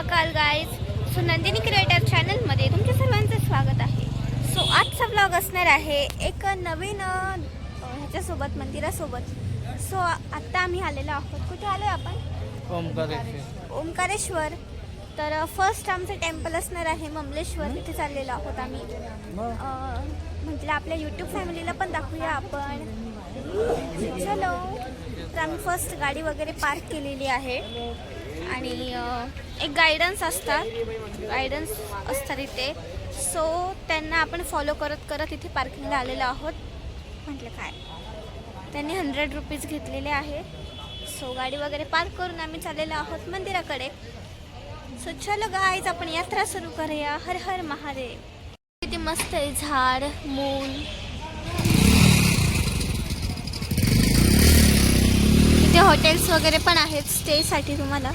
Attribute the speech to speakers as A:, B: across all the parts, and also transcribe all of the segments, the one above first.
A: Mahakal guys. So Nandini creator चॅनलमध्ये तुमच्या सर्वांचं स्वागत आहे. सो आजचा व्लॉग असणार आहे एक नवीन ह्याच्यासोबत, मंदिरासोबत. सो आत्ता आम्ही आलेलो आहोत. कुठे आलो आपण? ओंकारेश्वर. तर फर्स्ट आमचं टेम्पल असणार आहे ममलेश्वर. तिथे चाललेलो आहोत आम्ही. म्हटलं आपल्या यूट्यूब फॅमिलीला पण दाखवूया आपण. चलो. तर आम्ही फर्स्ट गाडी वगैरे पार्क केलेली आहे आणि एक गायडन्स असतात इथे. सो त्यांना आपण फॉलो करत करत इथे पार्किंगला आलेलो आहोत. म्हटलं काय, त्यांनी 100 रुपीज घेतलेले आहे. सो गाडी वगैरे पार्क करून आम्ही चाललेलो आहोत मंदिराकडे. सो चलो गाईज, आपण यात्रा सुरू करूया. हर हर महादेव. किती मस्त आहे झाड, मूल. इथे हॉटेल्स वगैरे पण आहेत स्टेसाठी तुम्हाला.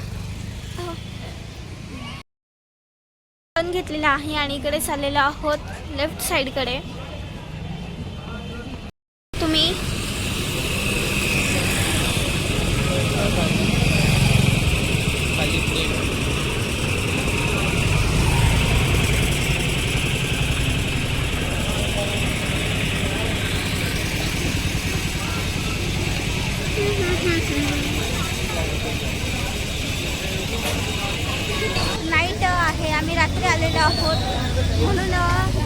A: पण घेतलेला आहे आणि इकडे चाललेलो आहोत लेफ्ट साईडकडे. तुम्ही नाईट आहे, आम्ही रात्री आलेलो आहोत म्हणून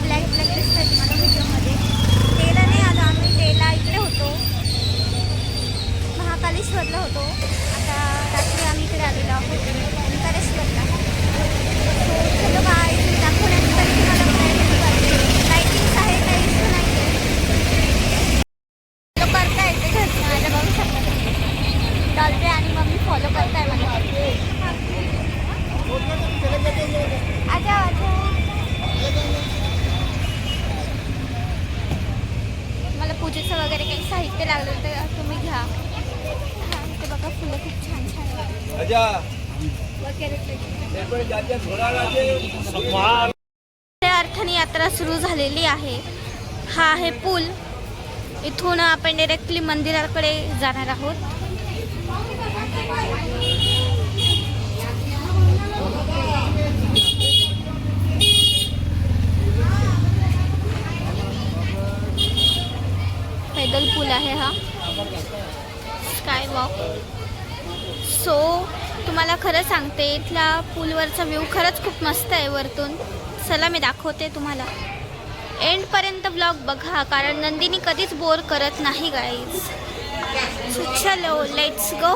A: ब्लॅक दिसतंय तुम्हाला व्हिडिओमध्ये. डेला नाही आलो आम्ही. डेला इकडे होतो, महाकालेश्वरला होतो. आता रात्री आम्ही इकडे आलेलो आहोत ओंकारेश्वरला. चलो काय दाखवण्यात तुम्हाला लाईटिंग्स आहे, काही इश्यू नाही आहे. फॉलो करताय ते घरचे माझ्या, बघू शकता डॉल्बे आणि मम्मी फॉलो करताय मला. आजा मला पूजेचं वगैरे काही साहित्य लागलं तर तुम्ही घ्या. ते बघा फुलं खूप छान छान त्या अर्थाने यात्रा सुरू झालेली आहे. हा आहे पूल. इथून आपण डायरेक्टली मंदिराकडे जाणार आहोत. पैदल पूल आहे हा, स्काय वॉक. सो तुम्हाला खरं सांगते, इथला पूलवरचा व्ह्यू खरंच खूप मस्त आहे वरतून. चला मी दाखवते तुम्हाला. एंडपर्यंत ब्लॉग बघा, कारण नंदिनी कधीच बोर करत नाही गाईज. सो चलो लेट्स गो.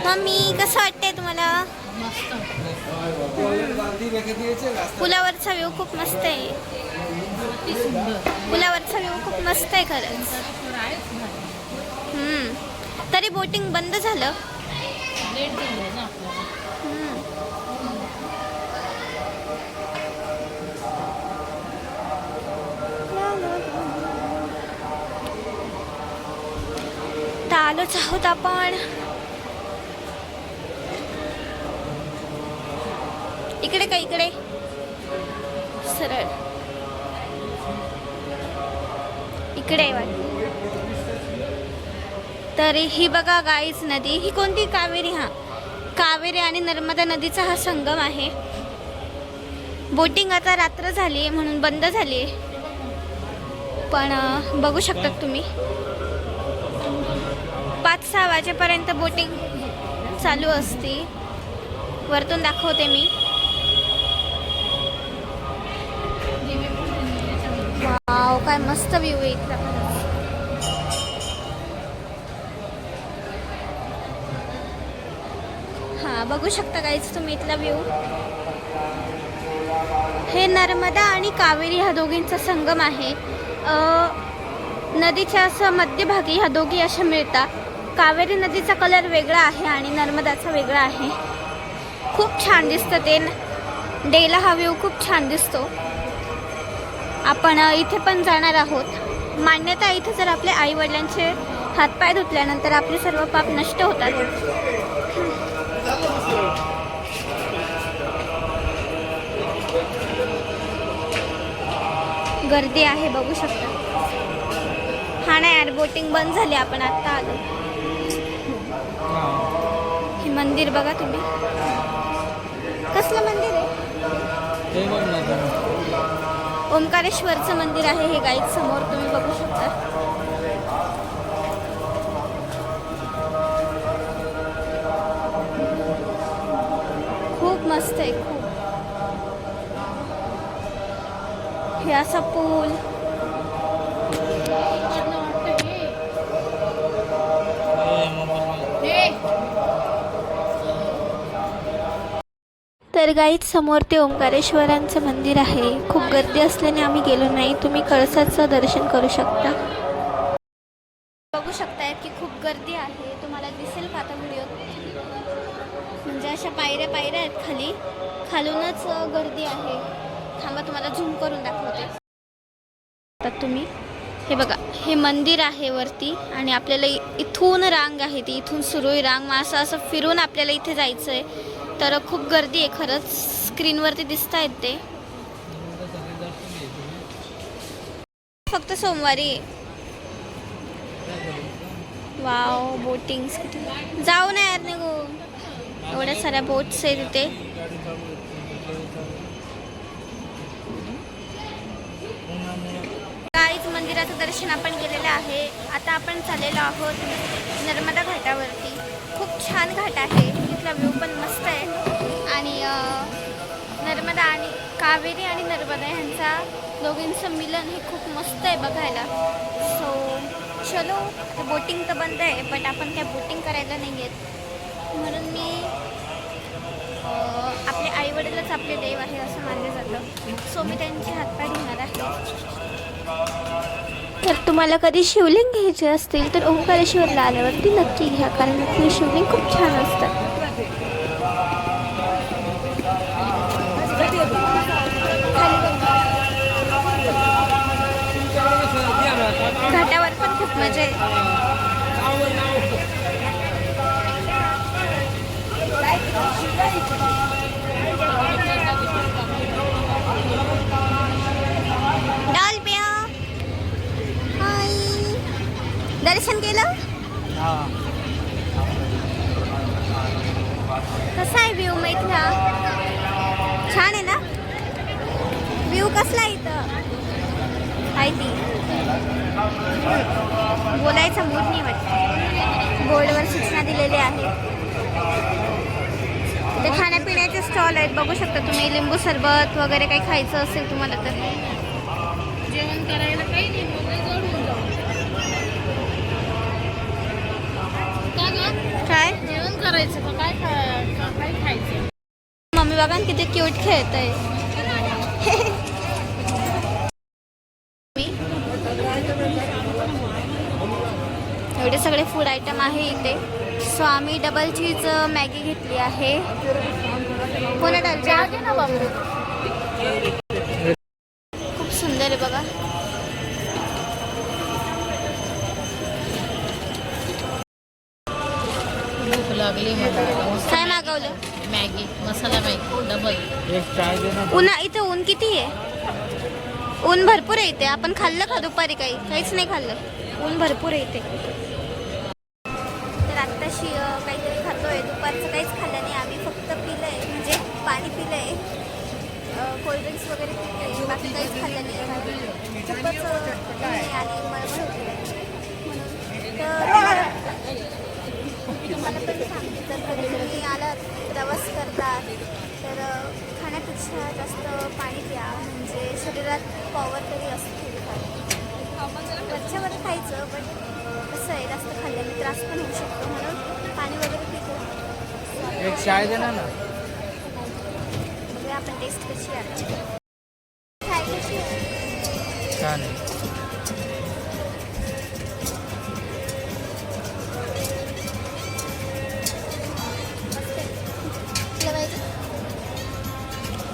A: मम्मी कसं वाटतंय तुम्हाला? पुलावरचा व्ह्यू खूप मस्त आहे. पुलावरचा व्ह्यू खूप मस्त आहे खरंच. तरी बोटिंग बंद झालं. तर आलोच आहोत आपण. इकडे का इकडे सरळ इकडे वाटत. तर ही बघा गाईज नदी. ही कोणती? कावेरी. हा, कावेरी आणि नर्मदा नदीचा हा संगम आहे. बोटिंग आता रात्र झाली आहे म्हणून बंद झाली आहे, पण बघू शकतात तुम्ही 5-6 वाजेपर्यंत बोटिंग चालू असते. वरतून दाखवते मी. वाव, काय मस्त व्ह्यू आहे इथला. हा, बघू शकता गाईज तुम्ही इथला व्ह्यू. हे नर्मदा आणि कावेरी ह्या दोघींचा संगम आहे. नदीच्या असं मध्यभागी ह्या दोघी अशा मिळतात. कावेरी नदीचा कलर वेगळा आहे आणि नर्मदाचा वेगळा आहे. खूप छान दिसतं ते. डेला हा व्ह्यू खूप छान दिसतो. आपण इथे पण जाणार आहोत. मान्यता इथे जर आपल्या आई वडिलांचे हातपाय धुतल्यानंतर आपले सर्व पाप नष्ट होतात. गर्दी आहे बघू शकता. हा हा नाही यार, बोटिंग बंद झाली, आपण आत्ता आलो. हे मंदिर बघा तुम्ही, कसलं मंदिर आहे? ओंकारेश्वरचं मंदिर आहे हे गाईड, समोर तुम्ही बघू शकता. खूप मस्त आहे, खूप. हे असा पूल, तर गाईत समोर ते ओंकारेश्वरांचं मंदिर आहे. खूप गर्दी असल्याने आम्ही गेलो नाही. तुम्ही कळसाचं दर्शन करू शकता. बघू शकताय की खूप गर्दी आहे. तुम्हाला दिसेल का आता व्हिडिओ, म्हणजे अशा पायऱ्या आहेत खाली, खालूनच गर्दी आहे. थांबा तुम्हाला झूम करून दाखवते. आता तुम्ही हे बघा, हे मंदिर आहे वरती आणि आपल्याला इथून रांग आहे, ती इथून सुरू आहे रांग. मग असं फिरून आपल्याला इथे जायचं आहे. तर खूप गर्दी आहे खरंच, स्क्रीनवरती दिसत आहेत ते. फक्त सोमवारी. वाव, बोटिंग जाऊ नये यार निघू. एवढ्या साऱ्या बोट्स आहेत तिथे. काहीच मंदिराचं दर्शन आपण केलेलं आहे. आता आपण चाललेलो आहोत नर्मदा घाटावरती. खूप छान घाट आहे, तिथला व्ह्यू पण मस्त आहे. आणि नर्मदा आणि कावेरी आणि नर्मदा ह्यांचा दोघींचं मिलन हे खूप मस्त आहे बघायला. सो चलो, बोटिंग तर बंद आहे, बट आपण काय बोटिंग करायला नाही आहेत. म्हणून मी आपले आईवडीलच आपले देव आहे असं मानलं जातं. सो मी त्यांचे हातपाय धुणार आहे. तर तुम्हाला कधी शिवलिंग घ्यायचे असतील तर ओंकारेश्वरला आल्यावरती नक्की घ्या, कारण इथले शिवलिंग खूप छान असतात. घाटावर पण खूप मजा आहे. दर्शन केलं? कसा आहे व्ह्यू इथला? छान आहे ना व्ह्यू? कसला आहे इथं? माहिती बोलायचा मूड नाही वाटत. बोर्डवर सूचना दिलेल्या आहेत. ते खाण्यापिण्याचे स्टॉल आहेत, बघू शकता तुम्ही. लिंबू सरबत वगैरे काही खायचं असेल तुम्हाला तर.
B: जेवण करायला काही नाही,
A: काय
B: जेवण करायचं का काय खायचं?
A: मम्मी बघा ना किती क्यूट खेळत आहे. एवढे सगळे फूड आयटम आहे इथे. सो आम्ही डबल चीज मॅगी घेतली आहे. कोणा डलचे ना बाबू, खूप सुंदर आहे बघा.
B: भूक लागली मला.
A: काय मागवलं?
B: मॅगी, मसाला मॅगी डबल.
A: उन्हा इथं ऊन किती आहे? ऊन भरपूर आहे इथे. आपण खाल्लं का दुपारी? काहीच नाही खाल्लं. ऊन भरपूर आहे इथे. तर आत्ताशी काहीतरी खातोय. दुपारचं काहीच खाल्लं नाही आम्ही, फक्त पिलंय, म्हणजे पाणी पिलंय, कोल्ड्रिंक्स वगैरे पिलंय, बाकी काहीच खाल्लं नाही. खूपच आणि मळमळ होती म्हणून. तर तुम्हाला पण सांगते, जर कधी तुम्ही आलात, प्रवास करतात, तर खाण्यापेक्षा जास्त पाणी प्या, म्हणजे शरीरात पॉवर तरी असते थोडीफार. वरच्यावर खायचं, पण कसं आहे, जास्त खाल्ल्याने त्रास पण होऊ शकतो, म्हणून पाणी वगैरे पितो.
C: एक चाय देना ना.
A: बघूया आपण टेस्ट कशी आहे. चाय कशी आहे?
C: छान आहे.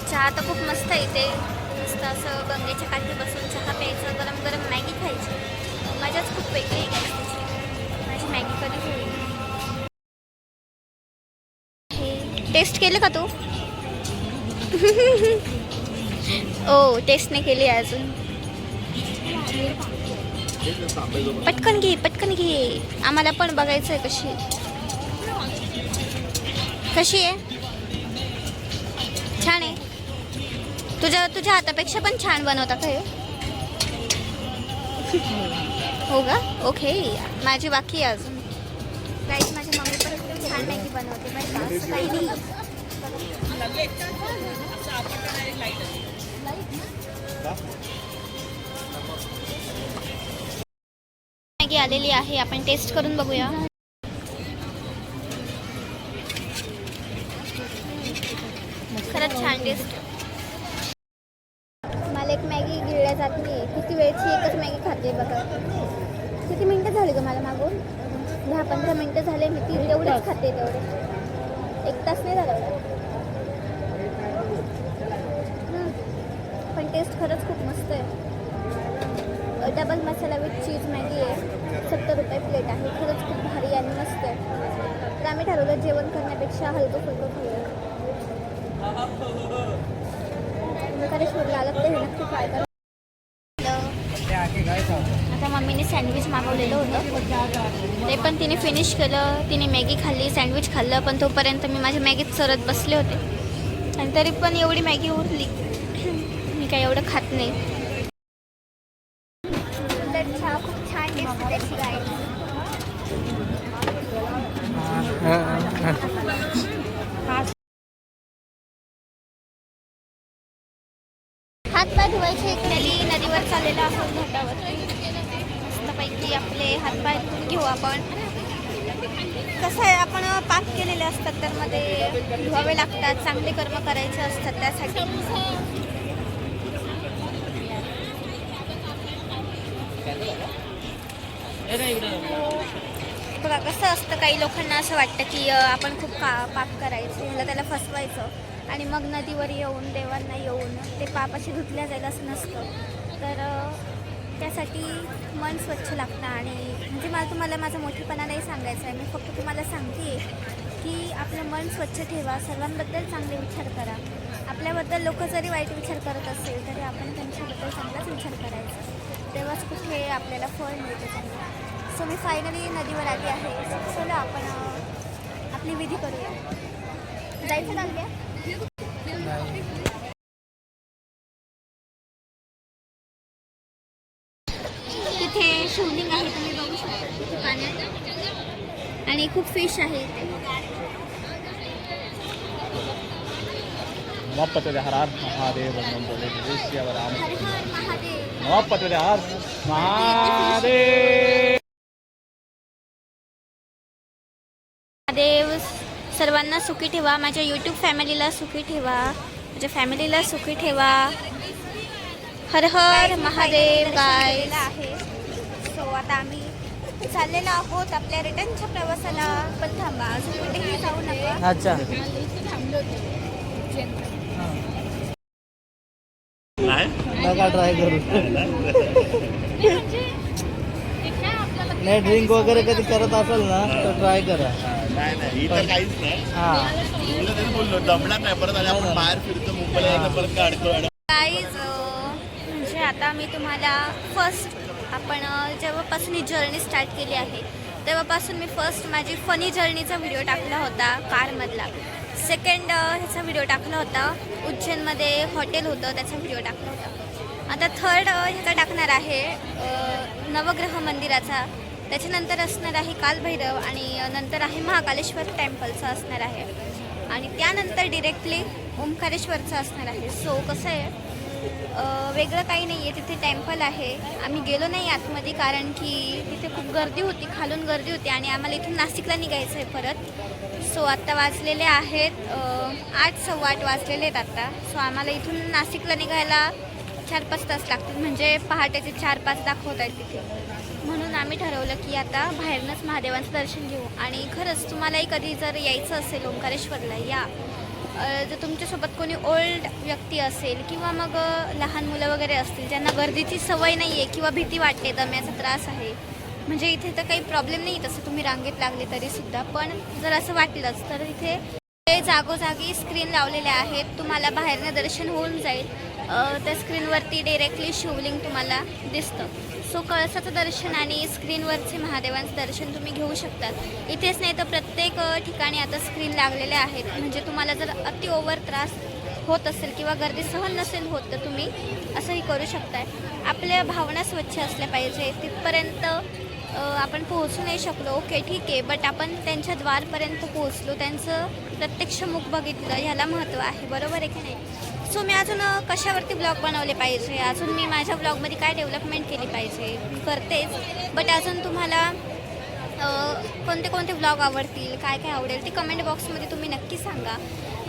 C: चहा तर खूप मस्त आहे इथे. मस्त असं गंगेच्या काठी बसून चहा प्यायचं, गरम गरम मॅगी खायची. मजाच खूप वेगळी आहे गॅसची. माझी मॅगी कधी होईल? हे टेस्ट केलं का तू? ओ, टेस्ट नाही केली अजून.
A: पटकन घे आम्हाला पण बघायचं आहे कशी आहे. छान आहे. तुझ्या हातापेक्षा पण छान बनवता का हे? हो का? ओके. माझी बाकी आहे अजून. गाईस माझी मम्मी पण एकदम छान मॅगी बनवते बरं का, असं काही नाही. मॅगी आलेली आहे, आपण टेस्ट करून बघूया. खरंच छान टेस्ट. मला एक मॅगी गिळल्या जात नाही. किती वेळची एकच मॅगी खाते बघा. किती मिनटं झाली ग मला मागून? 10-15 मिनटं झाले. मी ती तेवढीच खाते. तेवढे 1 तास नाही झाला. पण टेस्ट खरंच खूप मस्त आहे. Double masala with cheese Maggi आहे. 70 रुपये प्लेट आहे. खरंच खूप भारी आणि मस्त आहे. तर आम्ही ठरवलं जेवण करण्यापेक्षा हलकं फुलकं खाऊया. ओंकारेश्वरला आलं तर हे नक्की ट्राय करा. आता मम्मीने सँडविच मागवलेलं होतं, ते पण तिने फिनिश केलं. तिने मॅगी खाल्ली, सँडविच खाल्लं, पण तोपर्यंत मी माझ्या मॅगीत सरत बसले होते. आणि तरी पण एवढी मॅगी उरली. मी काही एवढं खात नाही. खूप छान टेस्ट त्याची गाय. हातपाय धुवायचे. इकडे नदीवर चाललेला आहोत घाटावरती. मस्तपैकी आपले हातपाय धुवून घेऊ आपण. कसं आहे, आपण पाप केलेले असतात तर मध्ये धुवावे लागतात. चांगले कर्म करायचे असतात त्यासाठी. बघा कसं असतं, काही लोकांना असं वाटतं की आपण खूप पाप करायचं, ह्याला त्याला फसवायचं आणि मग नदीवर येऊन देवांना येऊन ते पाप असे धुतल्या जाईल असं नसतं. तर त्यासाठी मन स्वच्छ लागतं. आणि म्हणजे मला तुम्हाला माझा मोठेपणा नाही सांगायचा आहे. मी फक्त तुम्हाला सांगते की आपलं मन स्वच्छ ठेवा. सर्वांबद्दल चांगले विचार करा. आपल्याबद्दल लोक जरी वाईट विचार करत असेल तरी आपण त्यांच्याबद्दल चांगलाच विचार करायचा. तेव्हाच कुठे आपल्याला फळ मिळते चांगलं. सो मी फायनली नदीवर आली आहे. चला आपण आपली विधी करूया. जायचं लागल्या. तिथे शिवलिंग आहे, तुम्ही बघू शकता तिथे पाण्यात. आणि खूप फिश आहे इथे.
D: हर हर महादेव
A: हर हर महादेव.
D: महादेव.
A: महादेव सर्वांना सुखी ठेवा. माझ्या यूट्यूब फॅमिलीला सुखी ठेवा. माझ्या फॅमिलीला सुखी ठेवा. हर हर महादेव गाईस आहे. सो आता आम्ही चाललेलो आहोत आपल्या रिटर्नच्या प्रवासाला. पण थांबा, अजून कुठेही जाऊ नका.
E: अच्छा. नका ट्राय करू. नाही ड्रिंक वगैरे कधी करत असेल ना तर ट्राय करा.
D: नाही इथं काहीच नाही. तुला तेच बोललो, जमणार नाही. परत आले आपण बाहेर फिरतो मुंबईला एकदा परत काढतो.
A: गाईज म्हणजे आता मी तुम्हाला फर्स्ट आपण जेव्हापासून ही जर्नी स्टार्ट केली आहे तेव्हापासून मी फर्स्ट माझी फनी जर्नीचा व्हिडिओ टाकला होता कारमधला. सेकंड ह्याचा व्हिडिओ टाकला होता उज्जैनमध्ये हॉटेल होतं त्याचा व्हिडिओ टाकला होता. आता थर्ड ह्याचा टाकणार आहे नवग्रह मंदिराचा. त्याच्यानंतर असणार आहे कालभैरव आणि नंतर आहे महाकालेश्वर टेम्पलचा असणार आहे. आणि त्यानंतर डिरेक्टली ओंकारेश्वरचं असणार आहे. सो कसं आहे वेगळं काही नाही आहे. तिथे टेम्पल आहे. आम्ही गेलो नाही आतमध्ये कारण की तिथे खूप गर्दी होती, खालून गर्दी होती आणि आम्हाला इथून नाशिकला निघायचं आहे परत. सो आत्ता वाजलेले आहेत 8:15 वाजलेले आहेत आत्ता. सो आम्हाला इथून नाशिकला निघायला 4-5 तास लागतील. म्हणजे पहाटेचे 4-5 दाखवत आहेत तिथे. म्हणून आम्ही ठरवलं की आता बाहेरनंच महादेवांचं दर्शन घेऊ. आणि खरंच तुम्हालाही कधी जर यायचं असेल ओंकारेश्वरला या. जर तुमच्यासोबत कोणी ओल्ड व्यक्ती असेल किंवा मग लहान मुलं वगैरे असतील ज्यांना गर्दीची सवय नाही आहे किंवा भीती वाटते, दम्याचा त्रास आहे, म्हणजे इथे तर काही प्रॉब्लेम नाही तसं तुम्ही रांगेत लागले तरीसुद्धा. पण जर असं वाटलंच तर इथे जागोजागी स्क्रीन लावलेल्या आहेत. तुम्हाला बाहेरनं दर्शन होऊन जाईल. त्या स्क्रीनवरती डायरेक्टली शिवलिंग तुम्हाला दिसतं. सो कळसाचं दर्शन आणि स्क्रीनवरचे महादेवांचं दर्शन तुम्ही घेऊ शकतात. इथेच नाही तर प्रत्येक ठिकाणी आता स्क्रीन लागलेल्या आहेत. म्हणजे तुम्हाला जर अति ओव्हर त्रास होत असेल किंवा गर्दी सहन नसेल होत तर तुम्ही असंही करू शकताय. आपल्या भावना स्वच्छ असल्या पाहिजे. तिथपर्यंत आपण पोहोचू नाही शकलो, ओके ठीक आहे, बट आपण त्यांच्या द्वारपर्यंत पोहोचलो, त्यांचं प्रत्यक्ष मुख बघितलं, ह्याला महत्त्व आहे. बरोबर आहे की नाही? सो मी अजून कशावरती ब्लॉग बनवले पाहिजे, अजून मी माझ्या ब्लॉगमध्ये काय डेव्हलपमेंट केली पाहिजे करतेच, बट अजून तुम्हाला कोणते कोणते ब्लॉग आवडतील, काय काय आवडेल ते कमेंट बॉक्समध्ये तुम्ही नक्की सांगा.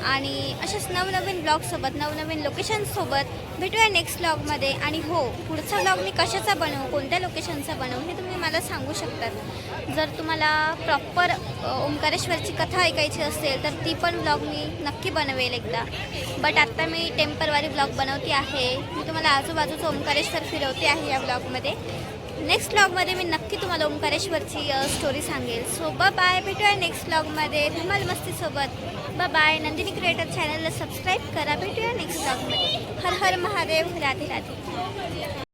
A: आणि अशाच नवनवीन ब्लॉगसोबत नवनवीन लोकेशनसोबत भेटूया नेक्स्ट ब्लॉगमध्ये. आणि हो, पुढचा ब्लॉग मी कशाचा बनवू, कोणत्या लोकेशनचा बनवू हे तुम्ही मला सांगू शकतात. जर तुम्हाला प्रॉपर ओंकारेश्वरची कथा ऐकायची असेल तर ती पण ब्लॉग मी नक्की बनवेल एकदा. बट आत्ता मी टेम्परवारी ब्लॉग बनवते आहे. मी तुम्हाला आजूबाजूचं ओंकारेश्वर फिरवते आहे या ब्लॉगमध्ये. नेक्स्ट ब्लॉगमध्ये मी नक्की तुम्हाला ओंकारेश्वरची स्टोरी सांगेल. सो बाय, भेटूया नेक्स्ट ब्लॉगमध्ये धमाल मस्तीसोबत. बाय. नंदिनी क्रिएटर चॅनलला सबस्क्राईब करा. भेटूया नेक्स्ट ब्लॉगमध्ये. हर हर महादेव. राधे राधे.